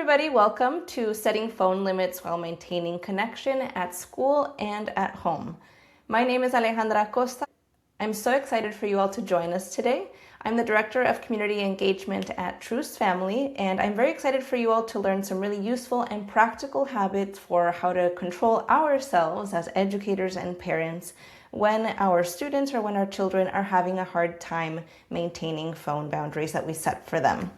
everybody, welcome to Setting Phone Limits While Maintaining Connection at School and at Home. My name is Alejandra Costa. I'm so excited for you all to join us today. I'm the Director of Community Engagement at Troost Family, and I'm very excited for you all to learn some really useful and practical habits for how to control ourselves as educators and parents when our students or when our children are having a hard time maintaining phone boundaries that we set for them.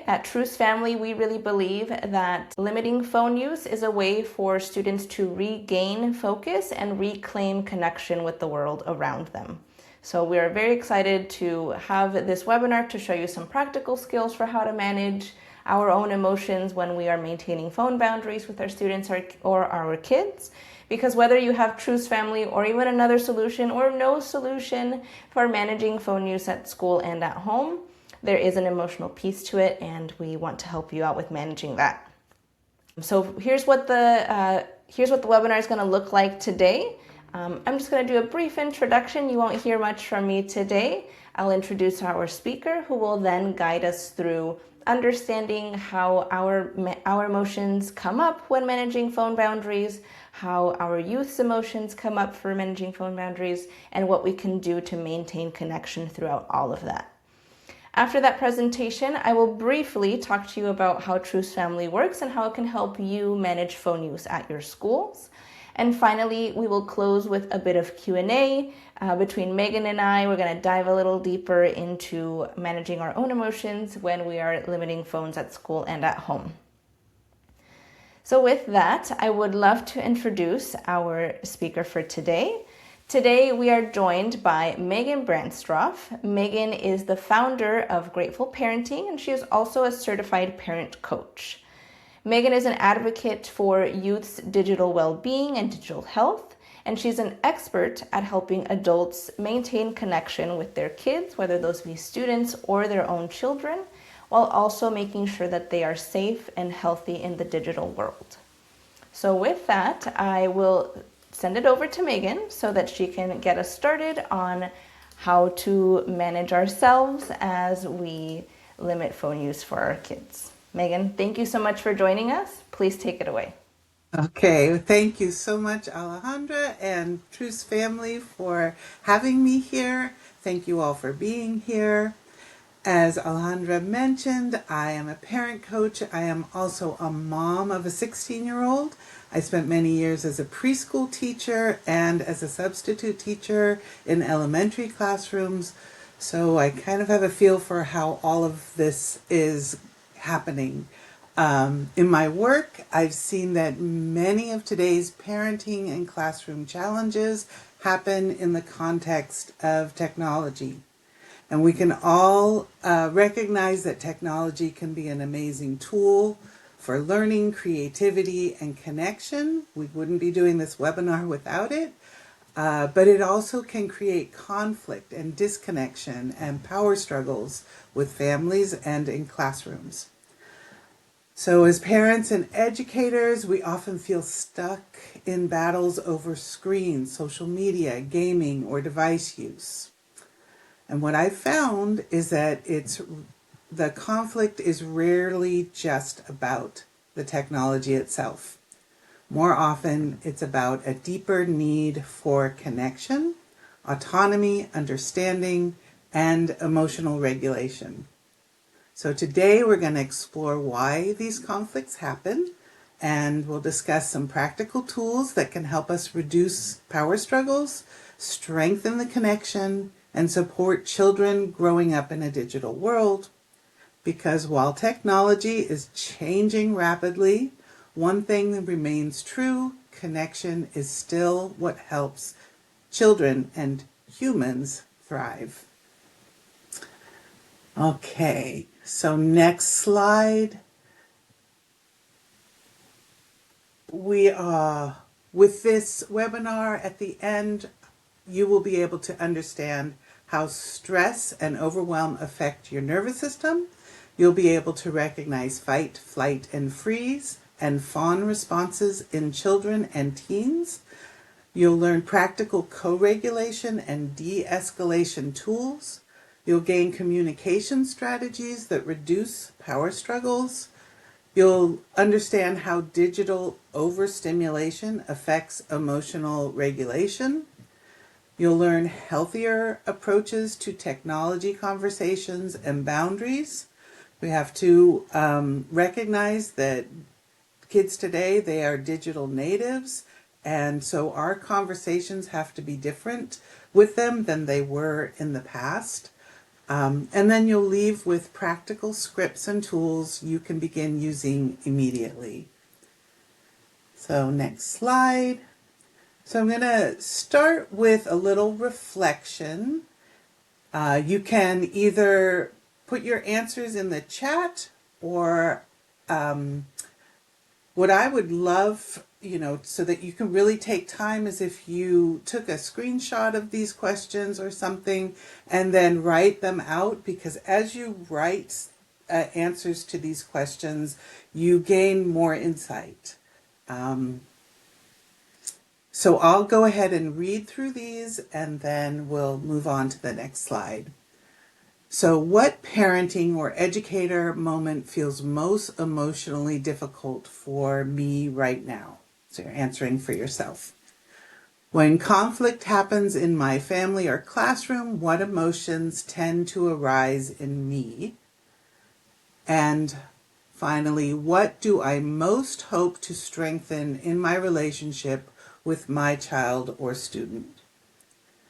At Troost Family, we really believe that limiting phone use is a way for students to regain focus and reclaim connection with the world around them. So we are very excited to have this webinar to show you some practical skills for how to manage our own emotions when we are maintaining phone boundaries with our students or our kids. Because whether you have Troost Family or even another solution or no solution for managing phone use at school and at home, there is an emotional piece to it, and we want to help you out with managing that. So here's what the webinar is going to look like today. I'm just going to do a brief introduction. You won't hear much from me today. I'll introduce our speaker, who will then guide us through understanding how our emotions come up when managing phone boundaries, how our youth's emotions come up for managing phone boundaries, and what we can do to maintain connection throughout all of that. After that presentation, I will briefly talk to you about how Troost Family works and how it can help you manage phone use at your schools. And finally, we will close with a bit of Q&A between Megan and I. We're going to dive a little deeper into managing our own emotions when we are limiting phones at school and at home. So with that, I would love to introduce our speaker for today. Today, we are joined by Megan Brandstroff. Megan is the founder of Grateful Parenting, and she is also a certified parent coach. Megan is an advocate for youth's digital well-being and digital health, and she's an expert at helping adults maintain connection with their kids, whether those be students or their own children, while also making sure that they are safe and healthy in the digital world. So with that, I will send it over to Megan so that she can get us started on how to manage ourselves as we limit phone use for our kids. Megan, thank you so much for joining us. Please take it away. Okay, thank you so much, Alejandra and Troost Family, for having me here. Thank you all for being here. As Alejandra mentioned, I am a parent coach. I am also a mom of a 16-year-old. I spent many years as a preschool teacher and as a substitute teacher in elementary classrooms. So I kind of have a feel for how all of this is happening. In my work, I've seen that many of today's parenting and classroom challenges happen in the context of technology. And we can all recognize that technology can be an amazing tool for learning, creativity, and connection. We wouldn't be doing this webinar without it. But it also can create conflict and disconnection and power struggles with families and in classrooms. So as parents and educators, we often feel stuck in battles over screens, social media, gaming, or device use. And what I've found is that the conflict is rarely just about the technology itself. More often, it's about a deeper need for connection, autonomy, understanding, and emotional regulation. So today we're going to explore why these conflicts happen, and we'll discuss some practical tools that can help us reduce power struggles, strengthen the connection, and support children growing up in a digital world. Because while technology is changing rapidly, one thing that remains true: connection is still what helps children and humans thrive. Okay, so next slide. With this webinar at the end, you will be able to understand how stress and overwhelm affect your nervous system. You'll be able to recognize fight, flight, and freeze and fawn responses in children and teens. You'll learn practical co-regulation and de-escalation tools. You'll gain communication strategies that reduce power struggles. You'll understand how digital overstimulation affects emotional regulation. You'll learn healthier approaches to technology conversations and boundaries. We have to recognize that kids today, they are digital natives, and so our conversations have to be different with them than they were in the past. And then you'll leave with practical scripts and tools you can begin using immediately. So next slide. So I'm going to start with a little reflection. You can either put your answers in the chat, or what I would love, so that you can really take time, is if you took a screenshot of these questions or something and then write them out, because as you write answers to these questions, you gain more insight. So I'll go ahead and read through these and then we'll move on to the next slide. So what parenting or educator moment feels most emotionally difficult for me right now? So you're answering for yourself. When conflict happens in my family or classroom, what emotions tend to arise in me? And finally, what do I most hope to strengthen in my relationship with my child or student?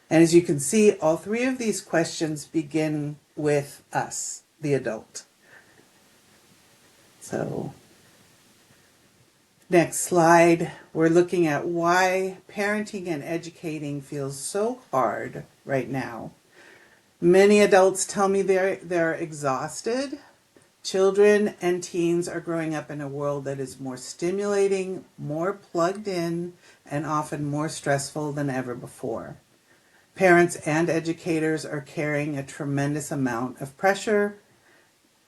And as you can see, all three of these questions begin with us, the adult. So, next slide, we're looking at why parenting and educating feels so hard right now. Many adults tell me they're exhausted. Children and teens are growing up in a world that is more stimulating, more plugged in, and often more stressful than ever before. Parents and educators are carrying a tremendous amount of pressure.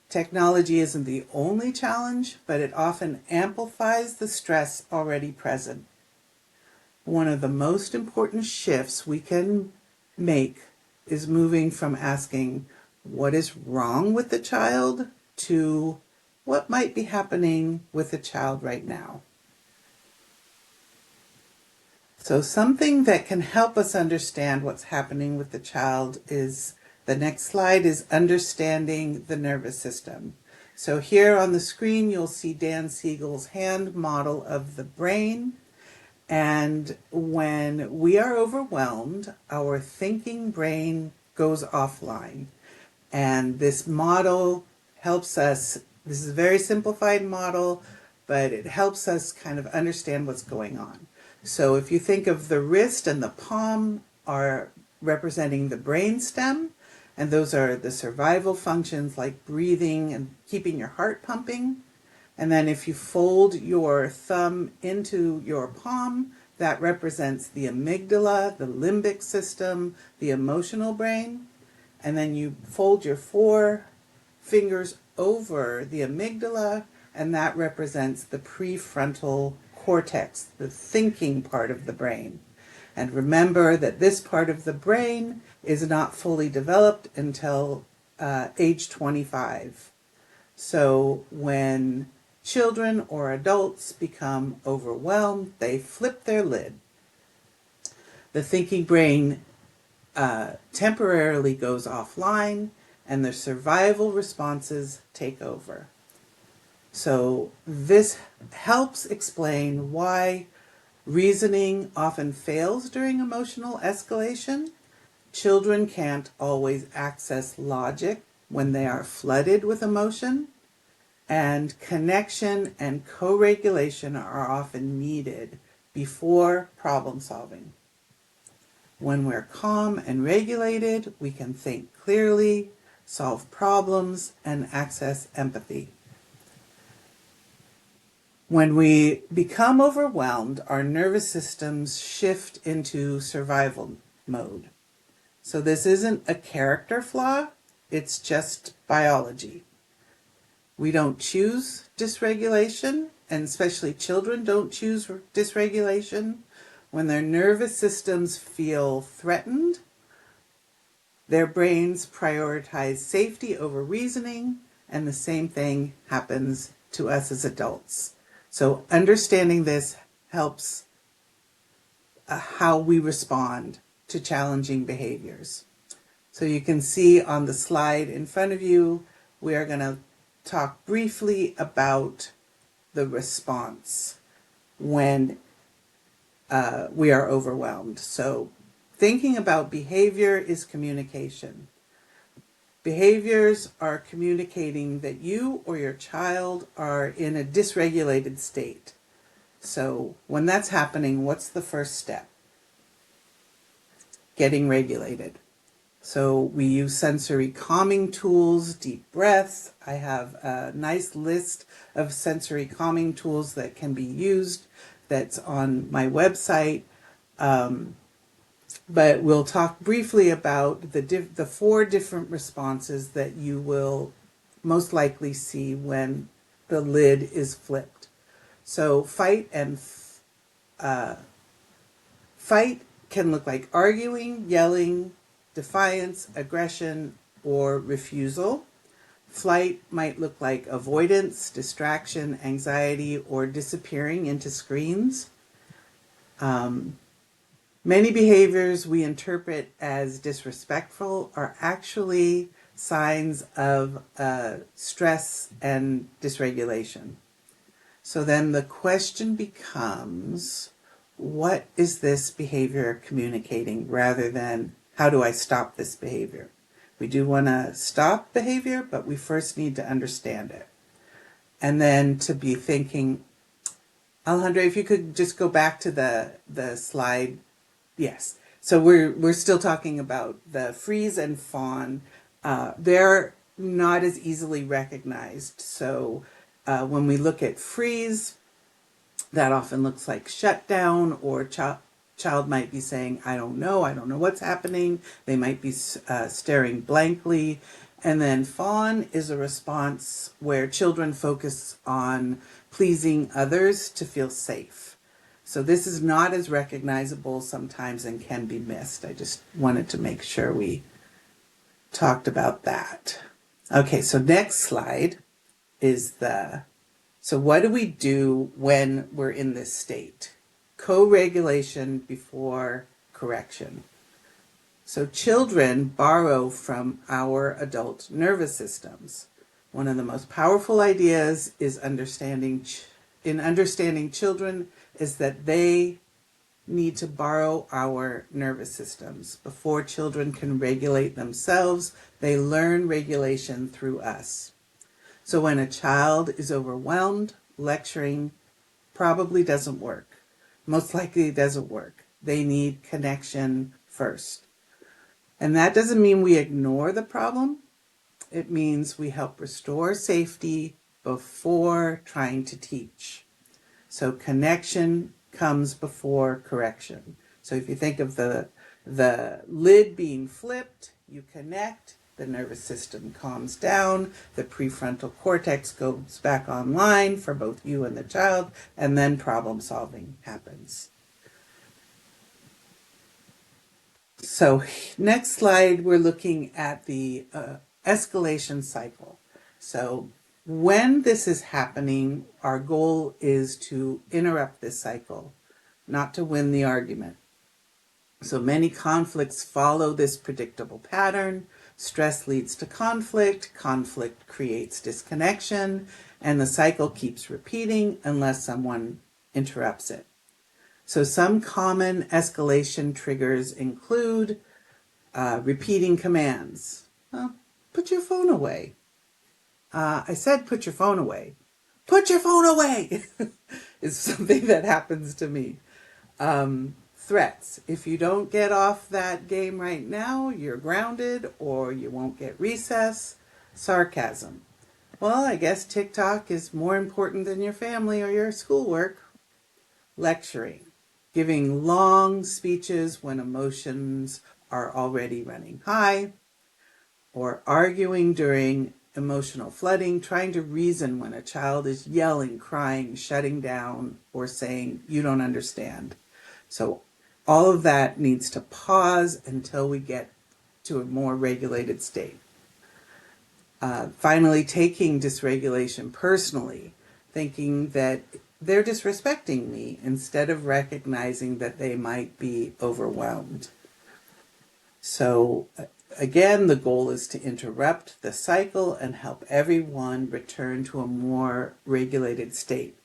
Technology isn't the only challenge, but it often amplifies the stress already present. One of the most important shifts we can make is moving from asking what is wrong with the child to what might be happening with the child right now. So something that can help us understand what's happening with the child is, the next slide is understanding the nervous system. So here on the screen, you'll see Dan Siegel's hand model of the brain. And when we are overwhelmed, our thinking brain goes offline. And this model helps us, this is a very simplified model, but it helps us kind of understand what's going on. So if you think of the wrist and the palm are representing the brain stem, and those are the survival functions like breathing and keeping your heart pumping. And then if you fold your thumb into your palm, that represents the amygdala, the limbic system, the emotional brain. And then you fold your four fingers over the amygdala, and that represents the prefrontal cortex, the thinking part of the brain. And remember that this part of the brain is not fully developed until age 25. So when children or adults become overwhelmed, they flip their lid. The thinking brain temporarily goes offline, and the survival responses take over. So this helps explain why reasoning often fails during emotional escalation. Children can't always access logic when they are flooded with emotion, and connection and co-regulation are often needed before problem solving. When we're calm and regulated, we can think clearly, solve problems, and access empathy. When we become overwhelmed, our nervous systems shift into survival mode. So this isn't a character flaw, it's just biology. We don't choose dysregulation, and especially children don't choose dysregulation. When their nervous systems feel threatened, their brains prioritize safety over reasoning, and the same thing happens to us as adults. So understanding this helps how we respond to challenging behaviors. So you can see on the slide in front of you, we are going to talk briefly about the response when we are overwhelmed. So thinking about behavior is communication. Behaviors are communicating that you or your child are in a dysregulated state. So when that's happening, what's the first step? Getting regulated. So we use sensory calming tools, deep breaths. I have a nice list of sensory calming tools that can be used that's on my website. But we'll talk briefly about the 4 different responses that you will most likely see when the lid is flipped. So fight can look like arguing, yelling, defiance, aggression, or refusal. Flight might look like avoidance, distraction, anxiety, or disappearing into screens. Many behaviors we interpret as disrespectful are actually signs of stress and dysregulation. So then the question becomes, what is this behavior communicating rather than how do I stop this behavior? We do want to stop behavior, but we first need to understand it. And then to be thinking, Alejandra, if you could just go back to the slide. Yes. So we're still talking about the freeze and fawn. They're not as easily recognized. So when we look at freeze, that often looks like shutdown, or child might be saying, I don't know what's happening. They might be staring blankly. And then fawn is a response where children focus on pleasing others to feel safe. So this is not as recognizable sometimes and can be missed. I just wanted to make sure we talked about that. Okay, so next slide is so what do we do when we're in this state? Co-regulation before correction. So children borrow from our adult nervous systems. One of the most powerful ideas is understanding children is that they need to borrow our nervous systems. Before children can regulate themselves, they learn regulation through us. So when a child is overwhelmed, lecturing probably doesn't work. Most likely it doesn't work. They need connection first. And that doesn't mean we ignore the problem. It means we help restore safety before trying to teach. So connection comes before correction. So if you think of the lid being flipped, you connect, the nervous system calms down, the prefrontal cortex goes back online for both you and the child, and then problem solving happens. So next slide, we're looking at the escalation cycle. So when this is happening, our goal is to interrupt this cycle, not to win the argument. So many conflicts follow this predictable pattern. Stress leads to conflict, conflict creates disconnection, and the cycle keeps repeating unless someone interrupts it. So some common escalation triggers include repeating commands. Put your phone away. I said put your phone away. Put your phone away is something that happens to me. Threats. If you don't get off that game right now, you're grounded or you won't get recess. Sarcasm. Well, I guess TikTok is more important than your family or your schoolwork. Lecturing. Giving long speeches when emotions are already running high. Or arguing during emotional flooding, trying to reason when a child is yelling, crying, shutting down, or saying, you don't understand. So all of that needs to pause until we get to a more regulated state. Finally, taking dysregulation personally. thinking that they're disrespecting me instead of recognizing that they might be overwhelmed. So again, the goal is to interrupt the cycle and help everyone return to a more regulated state.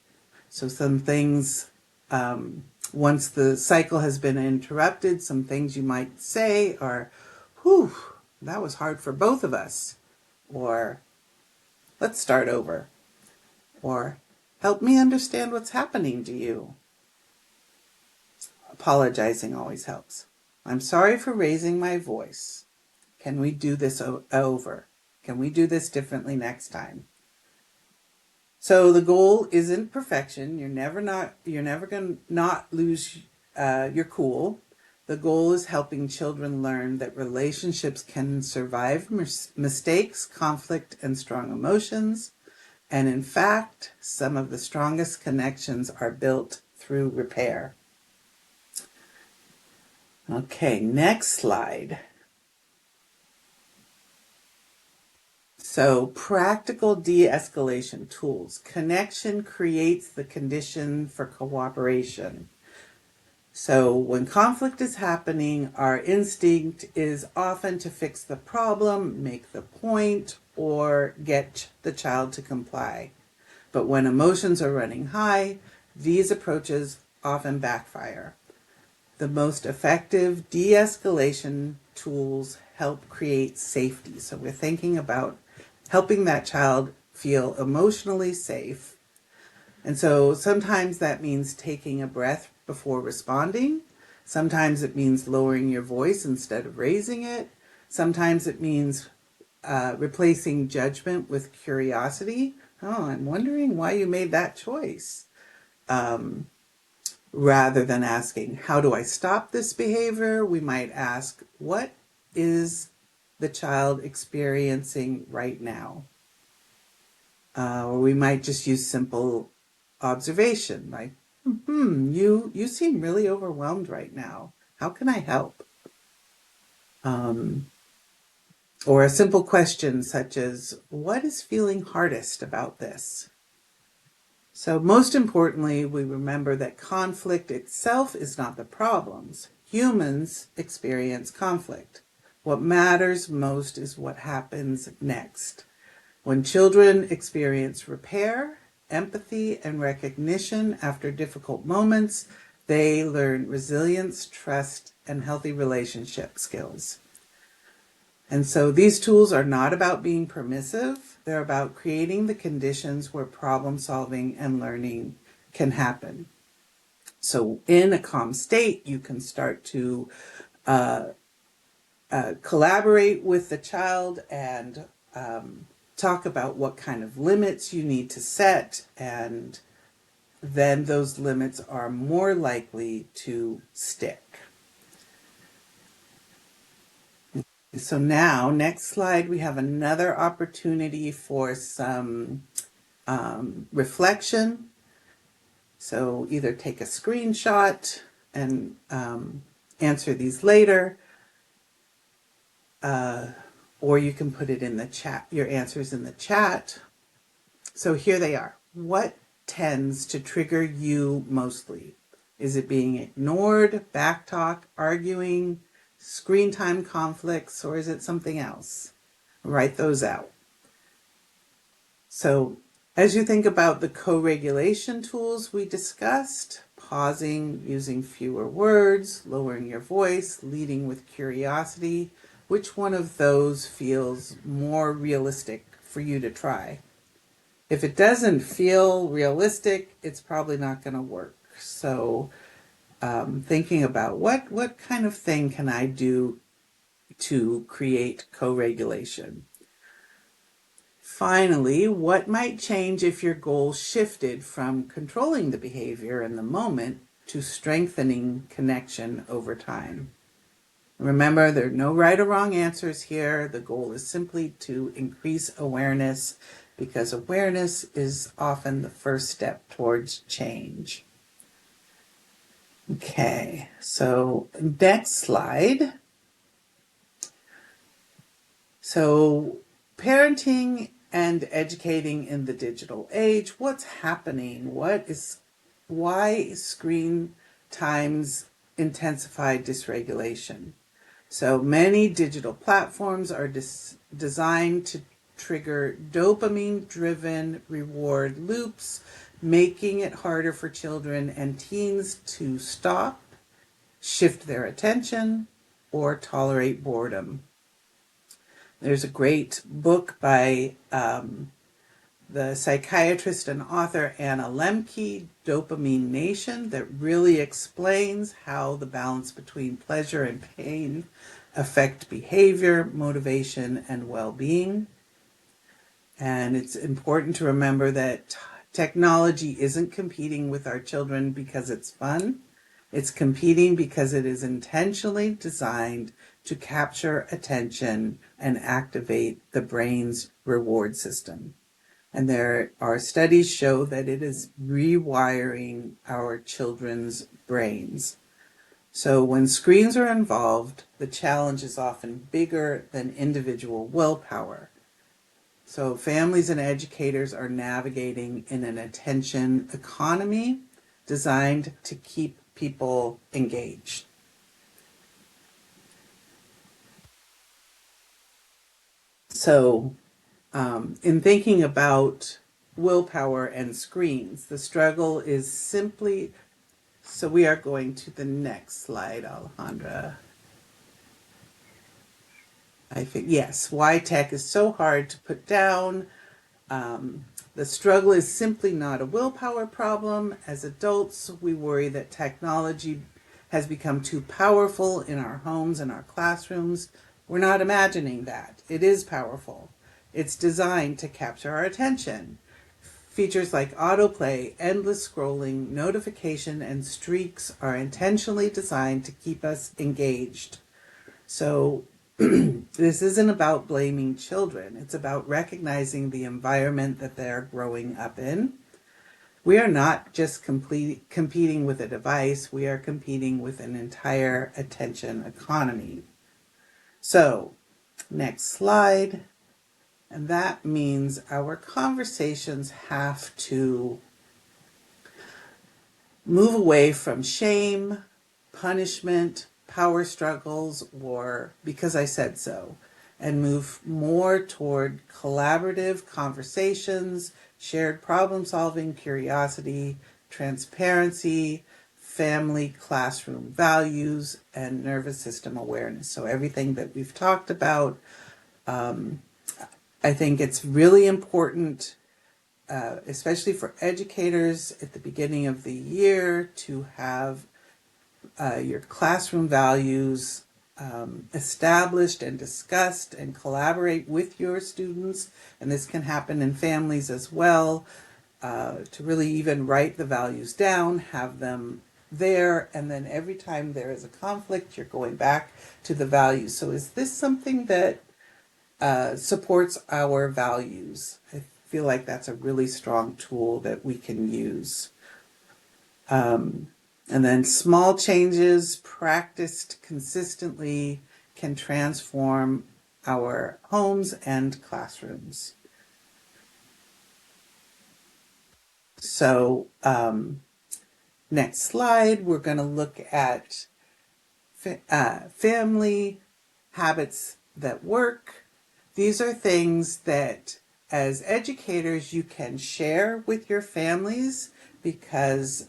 So some things, once the cycle has been interrupted, some things you might say are, whew, that was hard for both of us. Or, let's start over. Or, help me understand what's happening to you. Apologizing always helps. I'm sorry for raising my voice. Can we do this over? Can we do this differently next time? So the goal isn't perfection. You're never going to not lose your cool. The goal is helping children learn that relationships can survive mistakes, conflict, and strong emotions. And in fact, some of the strongest connections are built through repair. Okay, next slide. So, practical de-escalation tools. Connection creates the condition for cooperation. So, when conflict is happening, our instinct is often to fix the problem, make the point, or get the child to comply. But when emotions are running high, these approaches often backfire. The most effective de-escalation tools help create safety. So we're thinking about helping that child feel emotionally safe. And so sometimes that means taking a breath before responding. Sometimes it means lowering your voice instead of raising it. Sometimes it means replacing judgment with curiosity. Oh, I'm wondering why you made that choice. Rather than asking, how do I stop this behavior? We might ask, what is the child experiencing right now? Or we might just use simple observation, like, you seem really overwhelmed right now. How can I help? Or a simple question such as, what is feeling hardest about this? So most importantly, we remember that conflict itself is not the problems. Humans experience conflict. What matters most is what happens next. When children experience repair, empathy, and recognition after difficult moments, they learn resilience, trust, and healthy relationship skills. And so these tools are not about being permissive. They're about creating the conditions where problem solving and learning can happen. So in a calm state, you can start to collaborate with the child and talk about what kind of limits you need to set, and then those limits are more likely to stick. So now, next slide, we have another opportunity for some reflection. So either take a screenshot and answer these later, or you can put it in the chat, your answers in the chat. So here they are. What tends to trigger you mostly? Is it being ignored, backtalk, arguing, screen time conflicts, or is it something else? Write those out. So as you think about the co-regulation tools we discussed, pausing, using fewer words, lowering your voice, leading with curiosity, which one of those feels more realistic for you to try? If it doesn't feel realistic, it's probably not going to work. So thinking about what kind of thing can I do to create co-regulation? Finally, what might change if your goal shifted from controlling the behavior in the moment to strengthening connection over time? Remember, there are no right or wrong answers here. The goal is simply to increase awareness, because awareness is often the first step towards change. Okay, so next slide. So parenting and educating in the digital age. What's happening? Why screen times intensify dysregulation? So many digital platforms are designed to trigger dopamine-driven reward loops, making it harder for children and teens to stop, shift their attention, or tolerate boredom. There's a great book by the psychiatrist and author Anna Lembke, Dopamine Nation, that really explains how the balance between pleasure and pain affect behavior, motivation, and well-being. And it's important to remember that technology isn't competing with our children because it's fun. It's competing because it is intentionally designed to capture attention and activate the brain's reward system. And there are studies show that it is rewiring our children's brains. So when screens are involved, the challenge is often bigger than individual willpower. So families and educators are navigating in an attention economy designed to keep people engaged. So in thinking about willpower and screens, the struggle is simply, so we are going to the next slide, Alejandra. I think, yes, why tech is so hard to put down. The struggle is simply not a willpower problem. As adults, we worry that technology has become too powerful in our homes and our classrooms. We're not imagining that. It is powerful. It's designed to capture our attention. Features like autoplay, endless scrolling, notification, and streaks are intentionally designed to keep us engaged. So this isn't about blaming children. It's about recognizing the environment that they're growing up in. We are not just competing with a device. We are competing with an entire attention economy. So, next slide. And that means our conversations have to move away from shame, punishment, power struggles, or because I said so, and move more toward collaborative conversations, shared problem solving, curiosity, transparency, family classroom values, and nervous system awareness. So everything that we've talked about, I think it's really important, especially for educators at the beginning of the year, to have your classroom values established and discussed, and collaborate with your students. And this can happen in families as well, to really even write the values down, have them there, and then every time there is a conflict, you're going back to the values. So is this something that supports our values? I feel like that's a really strong tool that we can use. And then small changes practiced consistently can transform our homes and classrooms. So next slide, we're going to look at family habits that work. These are things that as educators you can share with your families, because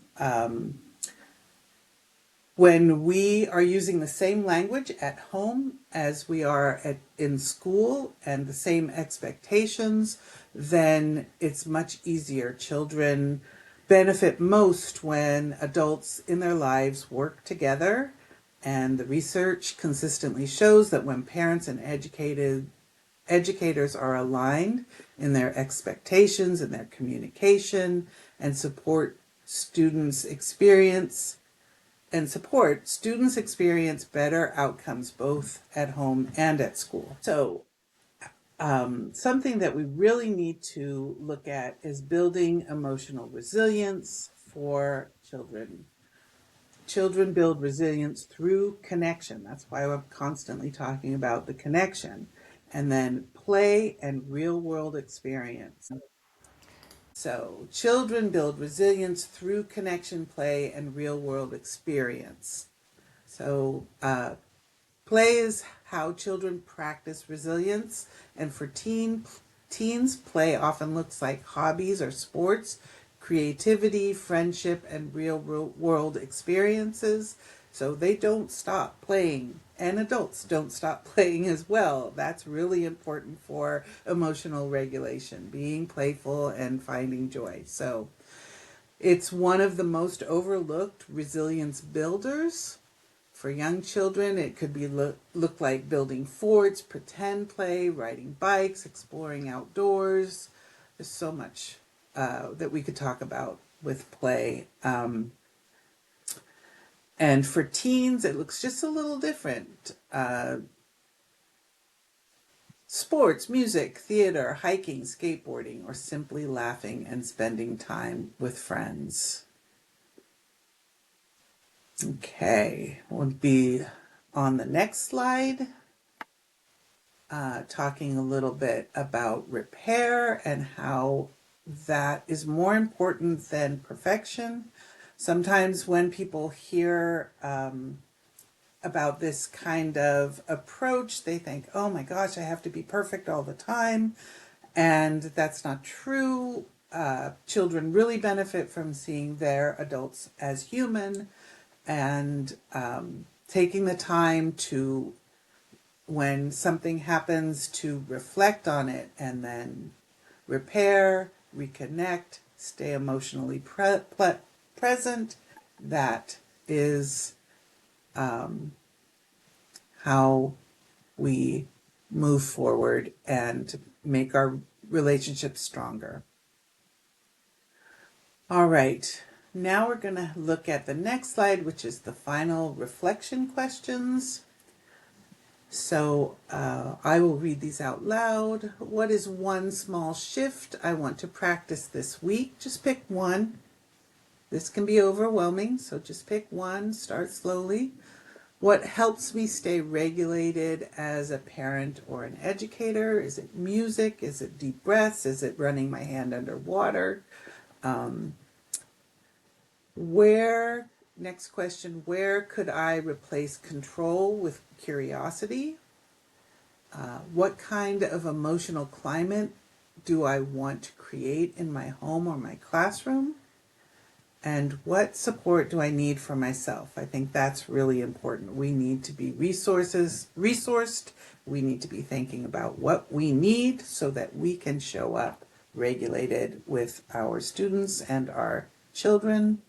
when we are using the same language at home as we are in school, and the same expectations, then it's much easier. Children benefit most when adults in their lives work together, and the research consistently shows that when parents and educators are aligned in their expectations and their communication, and support students experience better outcomes both at home and at school. So something that we really need to look at is building emotional resilience for children. Children build resilience through connection. That's why I'm constantly talking about the connection. and then play and real world experience. So, children build resilience through connection, play, and real world experience. So, play is how children practice resilience, and for teens, play often looks like hobbies or sports, creativity, friendship, and real world experiences. So they don't stop playing, and adults don't stop playing as well. That's really important for emotional regulation, being playful and finding joy. So it's one of the most overlooked resilience builders. For young children, it could be look like building forts, pretend play, riding bikes, exploring outdoors. There's so much that we could talk about with play. And for teens, it looks just a little different. Sports, music, theater, hiking, skateboarding, or simply laughing and spending time with friends. Okay, we'll be on the next slide. Talking a little bit about repair and how that is more important than perfection. Sometimes when people hear about this kind of approach, they think, oh my gosh, I have to be perfect all the time. And that's not true. Children really benefit from seeing their adults as human and taking the time to, when something happens, to reflect on it and then repair, reconnect, stay emotionally present. That is how we move forward and make our relationships stronger. All right, now we're going to look at the next slide, which is the final reflection questions. So I will read these out loud. What is one small shift I want to practice this week? Just pick one. This can be overwhelming, so just pick one. Start slowly. What helps me stay regulated as a parent or an educator? Is it music? Is it deep breaths? Is it running my hand underwater? Next question, where could I replace control with curiosity? What kind of emotional climate do I want to create in my home or my classroom? And what support do I need for myself? I think that's really important. We need to be resourced. We need to be thinking about what we need so that we can show up regulated with our students and our children.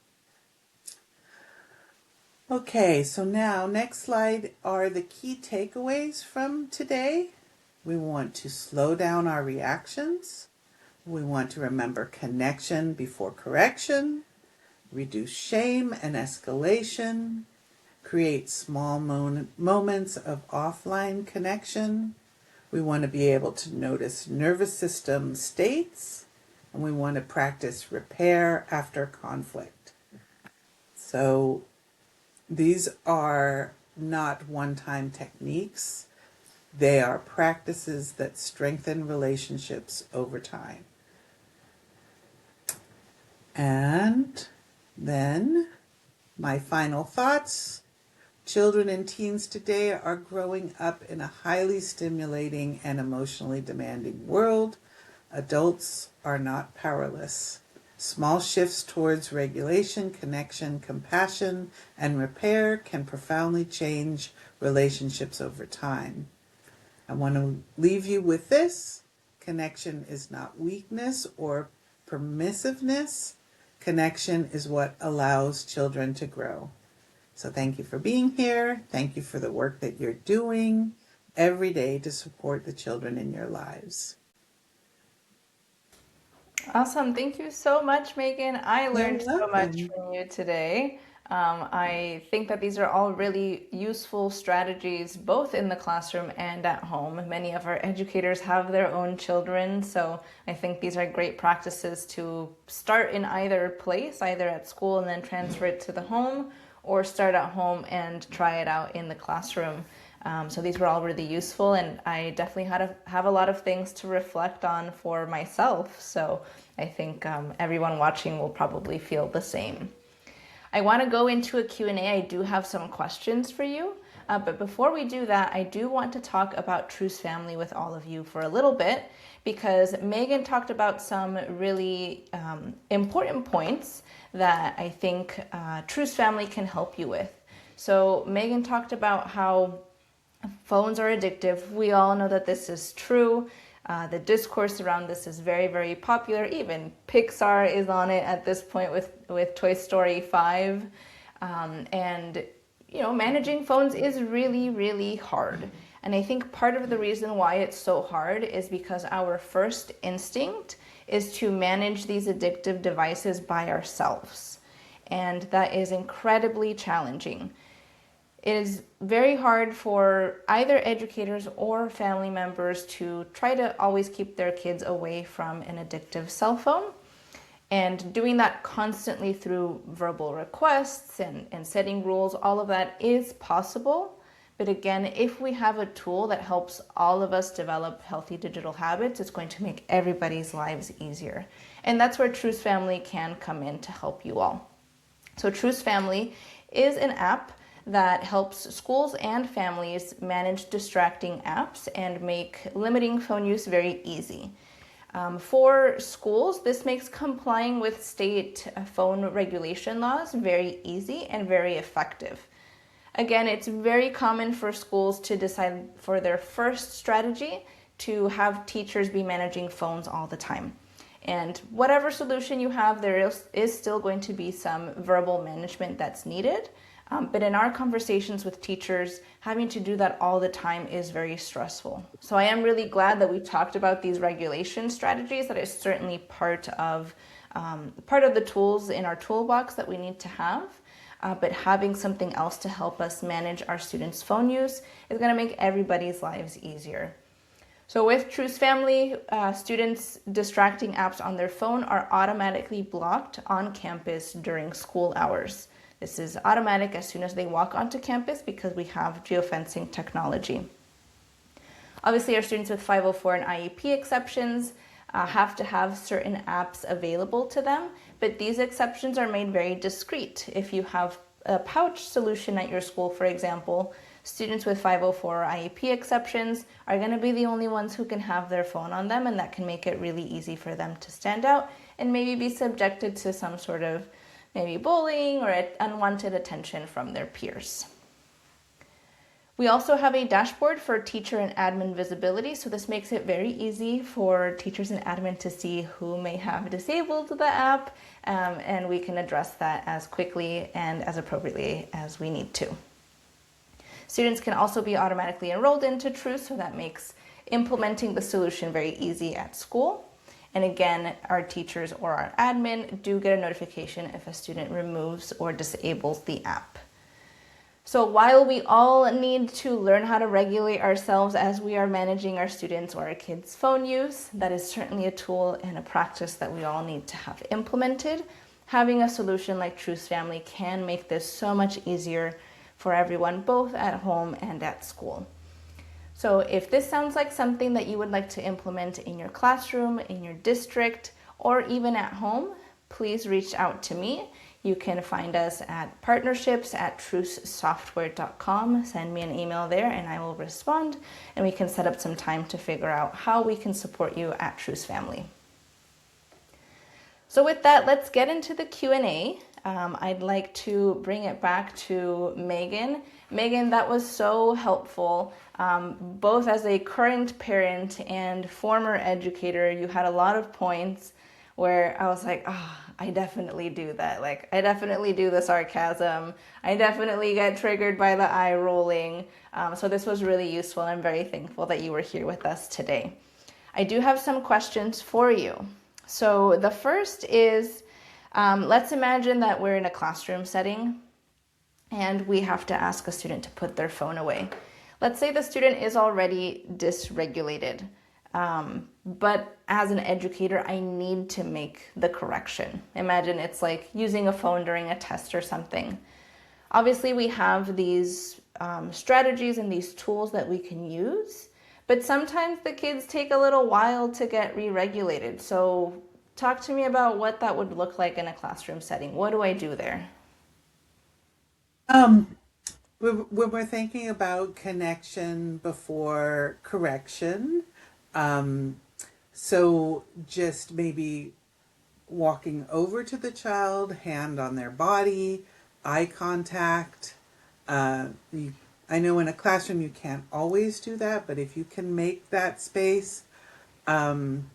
Okay, so now next slide are the key takeaways from today. We want to slow down our reactions. We want to remember connection before correction, reduce shame and escalation, create small moments of offline connection. We want to be able to notice nervous system states, and we want to practice repair after conflict. So these are not one-time techniques. They are practices that strengthen relationships over time. And then my final thoughts. Children and teens today are growing up in a highly stimulating and emotionally demanding world. Adults are not powerless. Small shifts towards regulation, connection, compassion, and repair can profoundly change relationships over time. I want to leave you with this. Connection is not weakness or permissiveness. Connection is what allows children to grow. So thank you for being here. Thank you for the work that you're doing every day to support the children in your lives. Awesome. Thank you so much, Megan. I You're learned so much welcome. from you today. I think that these are all really useful strategies, both in the classroom and at home. Many of our educators have their own children, so I think these are great practices to start in either place, either at school and then transfer it to the home, or start at home and try it out in the classroom. So these were all really useful, and I definitely have a lot of things to reflect on for myself. So I think everyone watching will probably feel the same. I want to go into a Q&A. I do have some questions for you. But before we do that, I do want to talk about Truce Family with all of you for a little bit, because Megan talked about some really important points that I think Truce Family can help you with. So Megan talked about how phones are addictive. We all know that this is true. The discourse around this is very, very popular. Even Pixar is on it at this point with Toy Story 5. And, you know, managing phones is really, really hard. And I think part of the reason why it's so hard is because our first instinct is to manage these addictive devices by ourselves. And that is incredibly challenging. It is very hard for either educators or family members to try to always keep their kids away from an addictive cell phone. And doing that constantly through verbal requests and setting rules, all of that is possible. But again, if we have a tool that helps all of us develop healthy digital habits, it's going to make everybody's lives easier. And that's where Truce Family can come in to help you all. So Truce Family is an app that helps schools and families manage distracting apps and make limiting phone use very easy. For schools, this makes complying with state phone regulation laws very easy and very effective. Again, it's very common for schools to decide for their first strategy to have teachers be managing phones all the time. And whatever solution you have, there is still going to be some verbal management that's needed. But in our conversations with teachers, having to do that all the time is very stressful. So I am really glad that we talked about these regulation strategies. That is certainly part of the tools in our toolbox that we need to have. But having something else to help us manage our students' phone use is going to make everybody's lives easier. So with Truce Family, students' distracting apps on their phone are automatically blocked on campus during school hours. This is automatic as soon as they walk onto campus because we have geofencing technology. Obviously, our students with 504 and IEP exceptions have to have certain apps available to them, but these exceptions are made very discreet. If you have a pouch solution at your school, for example, students with 504 or IEP exceptions are going to be the only ones who can have their phone on them, and that can make it really easy for them to stand out and maybe be subjected to some sort of maybe bullying or unwanted attention from their peers. We also have a dashboard for teacher and admin visibility, so this makes it very easy for teachers and admin to see who may have disabled the app, and we can address that as quickly and as appropriately as we need to. Students can also be automatically enrolled into Truce, so that makes implementing the solution very easy at school. And again, our teachers or our admin do get a notification if a student removes or disables the app. So while we all need to learn how to regulate ourselves as we are managing our students' or our kids' phone use, that is certainly a tool and a practice that we all need to have implemented. Having a solution like Truce Family can make this so much easier for everyone, both at home and at school. So if this sounds like something that you would like to implement in your classroom, in your district, or even at home, please reach out to me. You can find us at partnerships@trucesoftware.com. Send me an email there and I will respond, and we can set up some time to figure out how we can support you at Truce Family. So with that, let's get into the Q&A. I'd like to bring it back to Megan. Megan, that was so helpful. Both as a current parent and former educator, you had a lot of points where I was like, I definitely do that. Like, I definitely do the sarcasm. I definitely get triggered by the eye rolling. So this was really useful. I'm very thankful that you were here with us today. I do have some questions for you. So the first is, let's imagine that we're in a classroom setting and we have to ask a student to put their phone away. Let's say the student is already dysregulated, but as an educator, I need to make the correction. Imagine it's like using a phone during a test or something. Obviously, we have these strategies and these tools that we can use. But sometimes the kids take a little while to get re-regulated. So talk to me about what that would look like in a classroom setting. What do I do there? Um, when we're thinking about connection before correction, um, so just maybe walking over to the child, hand on their body, eye contact. Uh, you, I know in a classroom you can't always do that, but if you can make that space, um,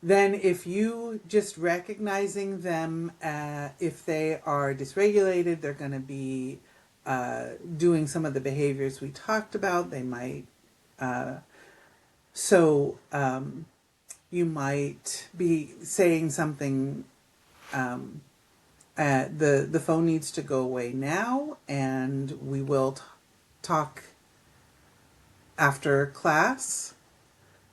then if you just recognizing them, if they are dysregulated, they're going to be doing some of the behaviors we talked about. They might, uh, so you might be saying something, um, the phone needs to go away now, and we will talk after class.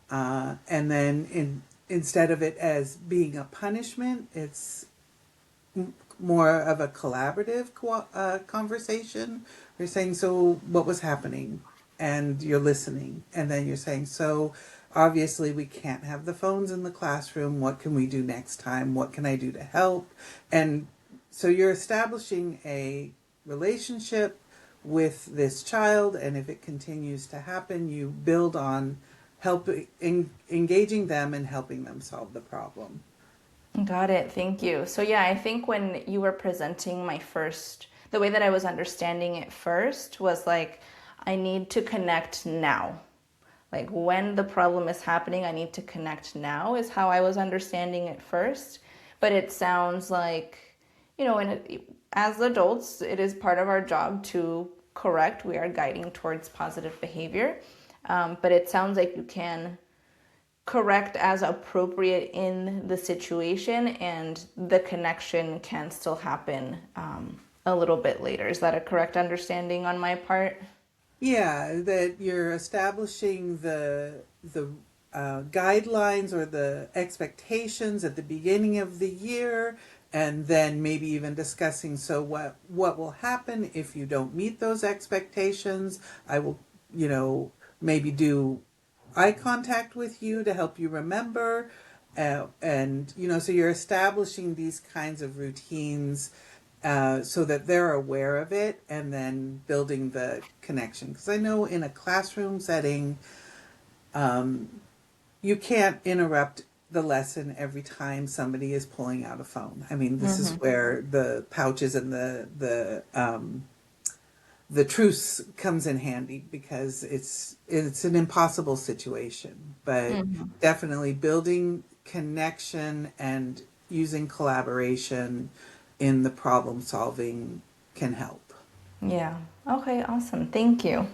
And then instead of it as being a punishment, it's more of a collaborative conversation. You're saying, so what was happening? And you're listening. And then you're saying, so obviously we can't have the phones in the classroom. What can we do next time? What can I do to help? And so you're establishing a relationship with this child. And if it continues to happen, you build on engaging them and helping them solve the problem. Got it. Thank you. So, yeah, I think when you were presenting the way that I was understanding it first was like, I need to connect now. Like, when the problem is happening, I need to connect now, is how I was understanding it first. But it sounds like, as adults, it is part of our job to correct. We are guiding towards positive behavior. But it sounds like you can correct as appropriate in the situation, and the connection can still happen a little bit later. Is that a correct understanding on my part? Yeah, that you're establishing the guidelines or the expectations at the beginning of the year, and then maybe even discussing, so what will happen if you don't meet those expectations. I will, maybe do eye contact with you to help you remember, and so you're establishing these kinds of routines, so that they're aware of it, and then building the connection. Because I know in a classroom setting, you can't interrupt the lesson every time somebody is pulling out a phone. I mean, this is where the pouches and the truce comes in handy, because it's an impossible situation. But definitely building connection and using collaboration in the problem solving can help. Yeah. Okay, awesome. Thank you.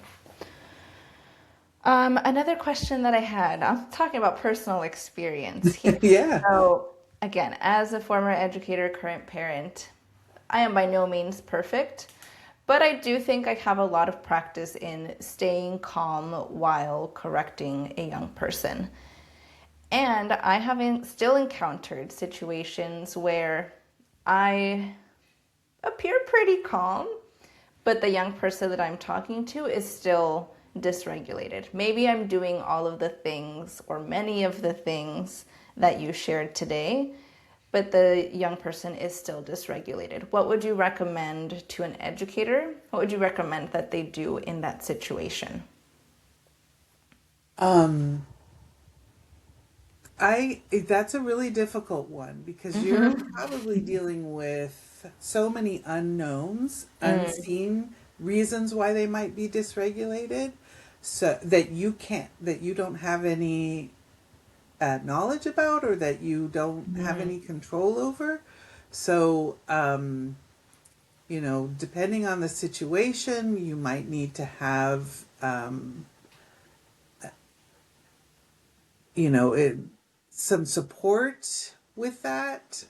Another question that I had, I'm talking about personal experience here. Yeah. So, again, as a former educator, current parent, I am by no means perfect, but I do think I have a lot of practice in staying calm while correcting a young person. And I have still encountered situations where I appear pretty calm, but the young person that I'm talking to is still dysregulated. Maybe I'm doing all of the things or many of the things that you shared today, but the young person is still dysregulated. What would you recommend to an educator? What would you recommend that they do in that situation? Um, that's a really difficult one, because you're probably dealing with so many unknowns, unseen reasons why they might be dysregulated, so that you don't have any knowledge about, or that you don't have any control over. So, depending on the situation, you might need to have, you know, it, some support with that.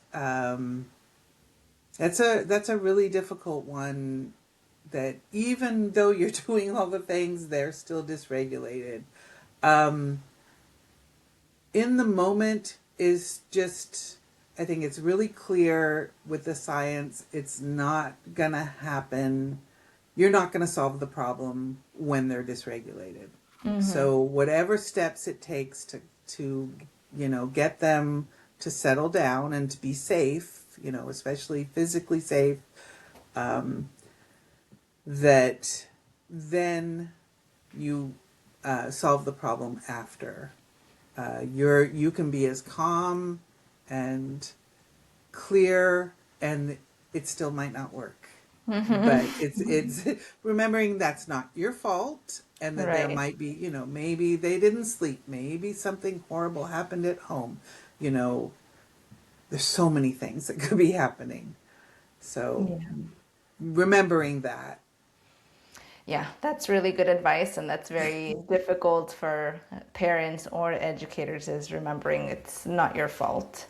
That's a really difficult one. That even though you're doing all the things, they're still dysregulated. Um, in the moment is just, I think it's really clear with the science, it's not gonna happen. you're not going to solve the problem when they're dysregulated. So whatever steps it takes to get them to settle down and to be safe, especially physically safe, that then you solve the problem after. You can be as calm and clear, and it still might not work. But it's remembering that's not your fault, and that there Right. might be, maybe they didn't sleep, maybe something horrible happened at home. You know, there's so many things that could be happening. So Yeah. remembering that. Yeah, that's really good advice, and that's very difficult for parents or educators is remembering it's not your fault.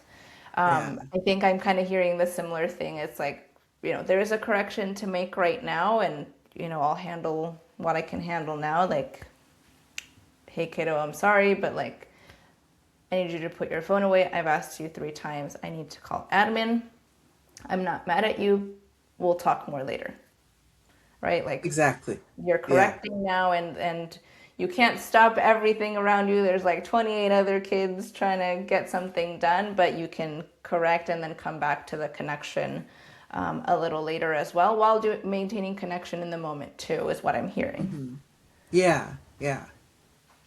Yeah. I think I'm kind of hearing the similar thing. It's like, there is a correction to make right now, and, I'll handle what I can handle now. Like, hey, kiddo, I'm sorry, but like, I need you to put your phone away. I've asked you 3 times. I need to call admin. I'm not mad at you. We'll talk more later. Right? Like, Exactly. you're Yeah. correcting now, and you can't stop everything around you. There's like 28 other kids trying to get something done, but you can correct and then come back to the connection a little later as well, while maintaining connection in the moment too, is what I'm hearing. Yeah. Yeah.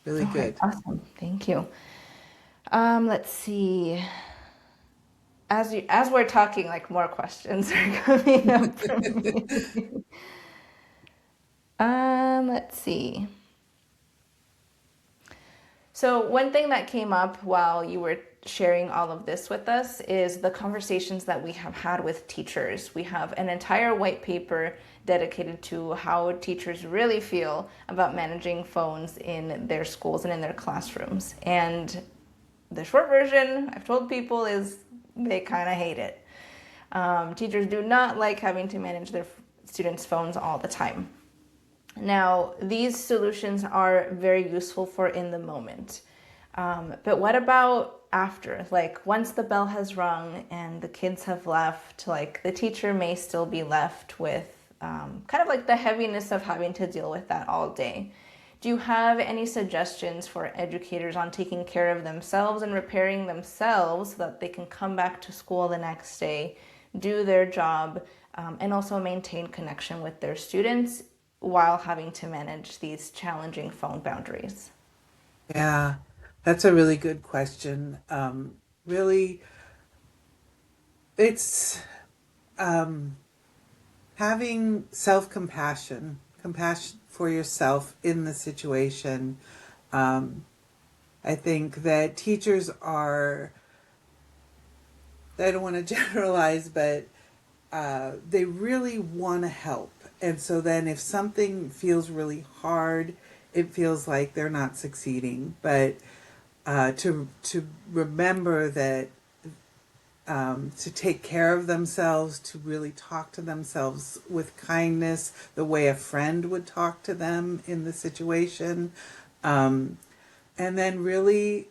Really All right, good. awesome, thank you. Let's see, as we're talking, like, more questions are coming up for me. Let's see. So, one thing that came up while you were sharing all of this with us is the conversations that we have had with teachers. We have an entire white paper dedicated to how teachers really feel about managing phones in their schools and in their classrooms. And the short version, I've told people, is they kind of hate it. Teachers do not like having to manage their students' phones all the time. Now, these solutions are very useful for in the moment. But what about after? Like, once the bell has rung and the kids have left, like, the teacher may still be left with kind of like the heaviness of having to deal with that all day. Do you have any suggestions for educators on taking care of themselves and repairing themselves so that they can come back to school the next day, do their job, and also maintain connection with their students while having to manage these challenging phone boundaries? Yeah. That's a really good question. Really, it's um, having self compassion, compassion for yourself in the situation. Um, I think that teachers are, I don't want to generalize, but they really want to help. And so then if something feels really hard, it feels like they're not succeeding. But to remember that to take care of themselves, to really talk to themselves with kindness, the way a friend would talk to them in the situation, um, and then really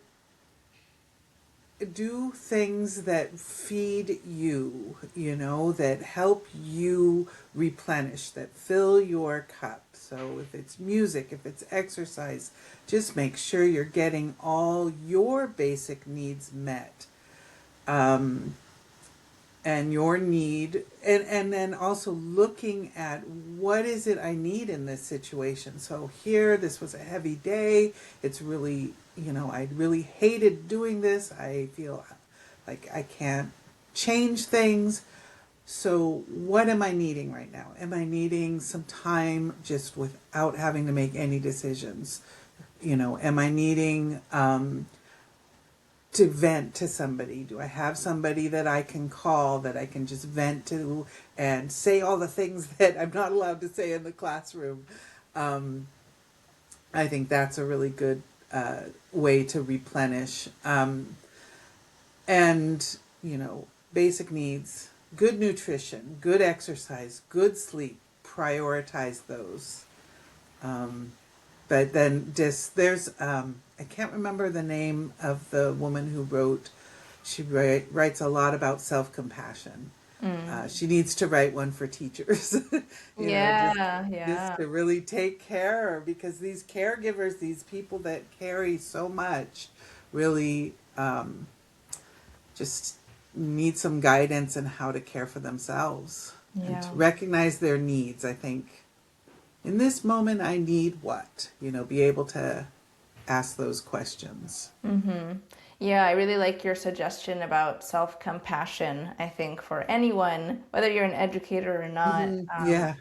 do things that feed you, that help you replenish, that fill your cup. So if it's music, if it's exercise, just make sure you're getting all your basic needs met. Um, and your need, and then also looking at what is it I need in this situation. So here, this was a heavy day. It's really, I really hated doing this. I feel like I can't change things. So what am I needing right now? Am I needing some time just without having to make any decisions? Am I needing to vent to somebody? Do I have somebody that I can call, that I can just vent to and say all the things that I'm not allowed to say in the classroom? Um, I think that's a really good way to replenish. And, basic needs, good nutrition, good exercise, good sleep, prioritize those. Um, but then just there's I can't remember the name of the woman who wrote. She writes a lot about self compassion. She needs to write one for teachers, Yeah, just yeah. to really take care, because these caregivers, these people that carry so much, really just need some guidance in how to care for themselves and Yeah. to recognize their needs. I think in this moment, I need what? Be able to ask those questions. Yeah, I really like your suggestion about self-compassion. I think for anyone, whether you're an educator or not, Yeah.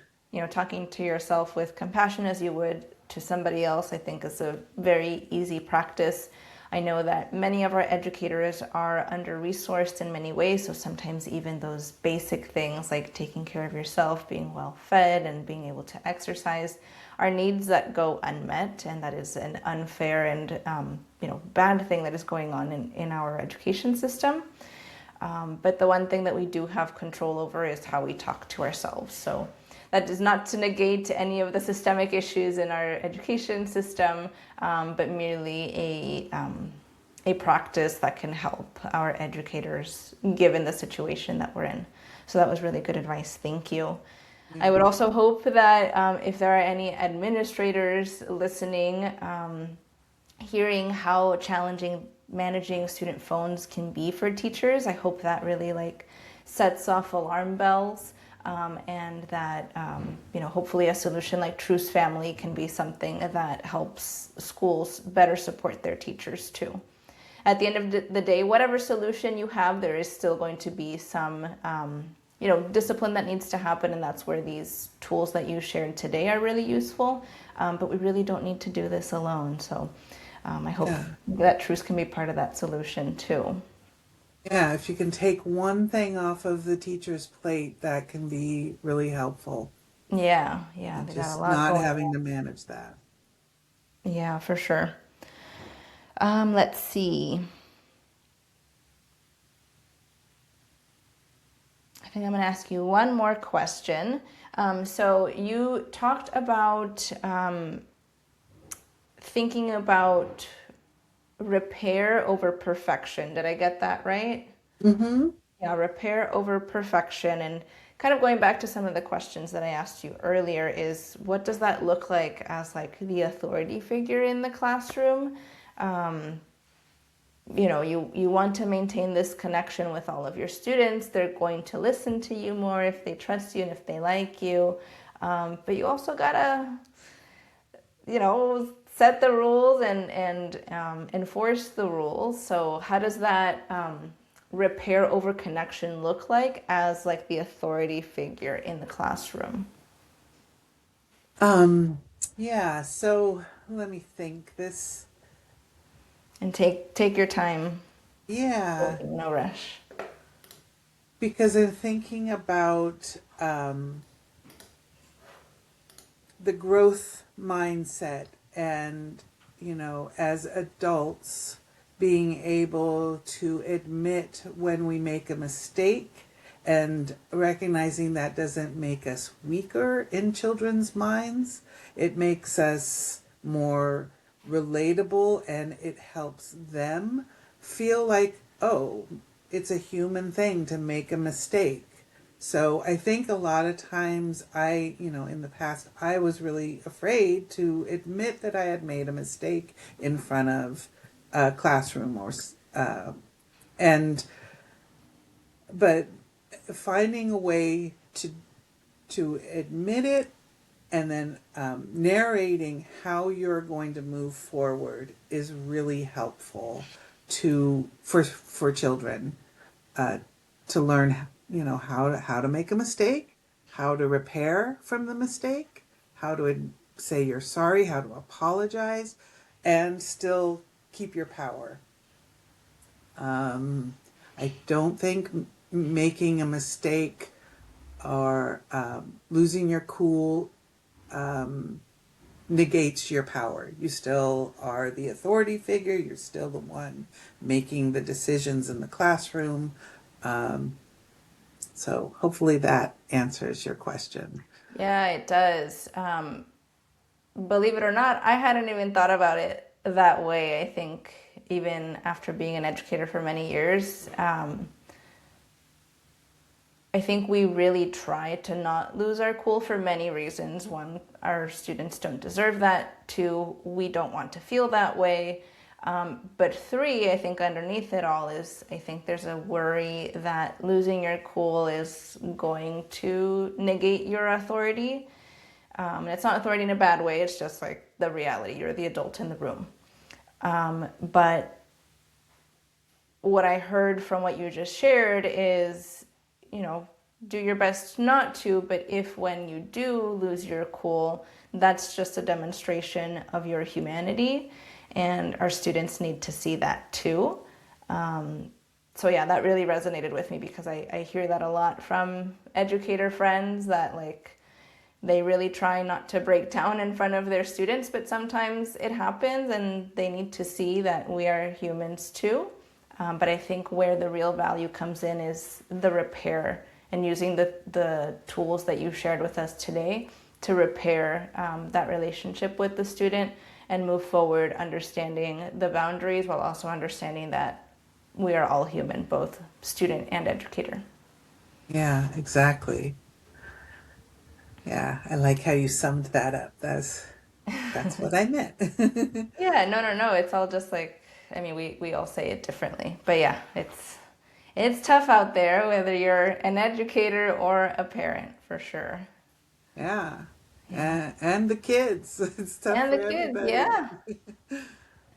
talking to yourself with compassion as you would to somebody else, I think is a very easy practice. I know that many of our educators are under-resourced in many ways, so sometimes even those basic things like taking care of yourself, being well fed, and being able to exercise are needs that go unmet, and that is an unfair and bad thing that is going on in our education system. But the one thing that we do have control over is how we talk to ourselves. So that is not to negate any of the systemic issues in our education system, but merely a practice that can help our educators given the situation that we're in. So that was really good advice. Thank you. I would also hope that if there are any administrators listening, hearing how challenging managing student phones can be for teachers, I hope that really sets off alarm bells, and that hopefully a solution like Truce Family can be something that helps schools better support their teachers too. At the end of the day, whatever solution you have, there is still going to be some discipline that needs to happen, and that's where these tools that you shared today are really useful. But we really don't need to do this alone. So I hope Yeah. that Truce can be part of that solution too. Yeah, if you can take one thing off of the teacher's plate, that can be really helpful. Yeah, yeah, And they got a just lot not going having on. to manage that. Yeah, for sure. Let's see. I think I'm going to ask you one more question. So you talked about thinking about repair over perfection. Did I get that right? Mm-hmm. Yeah, repair over perfection. And kind of going back to some of the questions that I asked you earlier is what does that look like as the authority figure in the classroom? Um, you want to maintain this connection with all of your students. They're going to listen to you more if they trust you and if they like you. But you also gotta, set the rules and enforce the rules. So how does that repair over connection look like as the authority figure in the classroom? Um, yeah, so let me think. And take your time, Yeah, no rush. because I'm thinking about the growth mindset and, as adults, being able to admit when we make a mistake and recognizing that doesn't make us weaker in children's minds. It makes us more relatable and it helps them feel like, oh, it's a human thing to make a mistake. So I think a lot of times in the past, I was really afraid to admit that I had made a mistake in front of a classroom and, but finding a way to admit it and then narrating how you're going to move forward is really helpful for children uh, to learn, how to make a mistake, how to repair from the mistake, how to say you're sorry, how to apologize, and still keep your power. I don't think making a mistake or losing your cool negates your power. You still are the authority figure. You're still the one making the decisions in the classroom. Um, So hopefully that answers your question. Yeah, it does. Believe it or not, I hadn't even thought about it that way. I think even after being an educator for many years, I think we really try to not lose our cool for many reasons. One, our students don't deserve that. Two, we don't want to feel that way. But three, I think underneath it all is, I think there's a worry that losing your cool is going to negate your authority. And it's not authority in a bad way, it's just like the reality. You're the adult in the room. But what I heard from what you just shared is, do your best not to, but if when you do lose your cool, that's just a demonstration of your humanity, and our students need to see that too. So yeah, that really resonated with me because I hear that a lot from educator friends that like they really try not to break down in front of their students, but sometimes it happens and they need to see that we are humans too. But I think where the real value comes in is the repair and using the tools that you shared with us today to repair that relationship with the student and move forward understanding the boundaries while also understanding that we are all human, both student and educator. Yeah, exactly. Yeah, I like how you summed that up. That's what I meant. Yeah, no. It's all just like, I mean, we all say it differently. But yeah, it's tough out there, whether you're an educator or a parent, for sure. Yeah. Yeah. And the kids. It's tough And for the kids, everybody. yeah,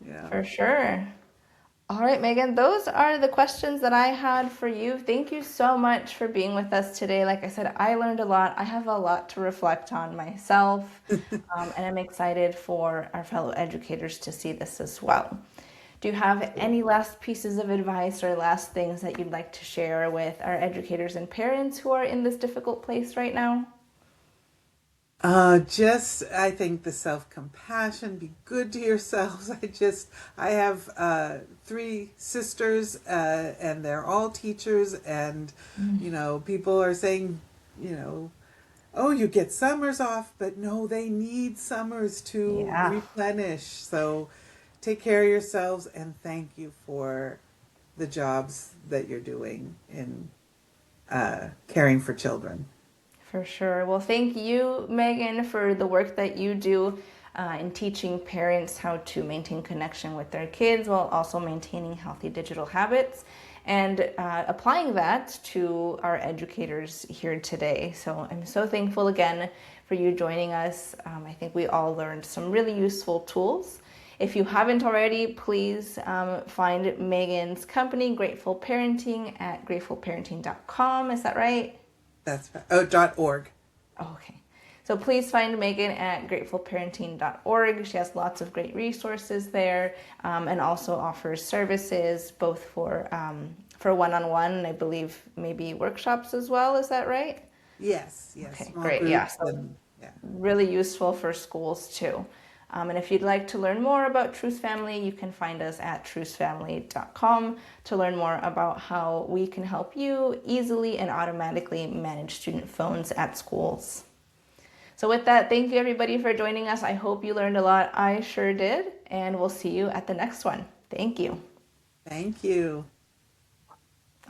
Yeah. for sure. All right, Megan, those are the questions that I had for you. Thank you so much for being with us today. Like I said, I learned a lot. I have a lot to reflect on myself, and I'm excited for our fellow educators to see this as well. Do you have any last pieces of advice or last things that you'd like to share with our educators and parents who are in this difficult place right now? Just, I think the self-compassion, be good to yourselves. I have three sisters, and they're all teachers, and, people are saying, you know, oh, you get summers off, but no, they need summers to Yeah, replenish. So take care of yourselves and thank you for the jobs that you're doing in caring for children. for sure. Well, thank you, Megan, for the work that you do in teaching parents how to maintain connection with their kids while also maintaining healthy digital habits and applying that to our educators here today. So I'm so thankful again for you joining us. I think we all learned some really useful tools. If you haven't already, please find Megan's company, Grateful Parenting, at gratefulparenting.com. Is that right? That's right. Oh, .org. Oh, okay. So please find Megan at gratefulparenting.org. She has lots of great resources there, and also offers services both for one-on-one and I believe maybe workshops as well. Is that right? Yes, Okay, small great. Yeah, groups so and yeah. really useful for schools too. And if you'd like to learn more about Truce Family, you can find us at trucefamily.com to learn more about how we can help you easily and automatically manage student phones at schools. So with that, thank you everybody for joining us. I hope you learned a lot. I sure did. And we'll see you at the next one. Thank you. Thank you.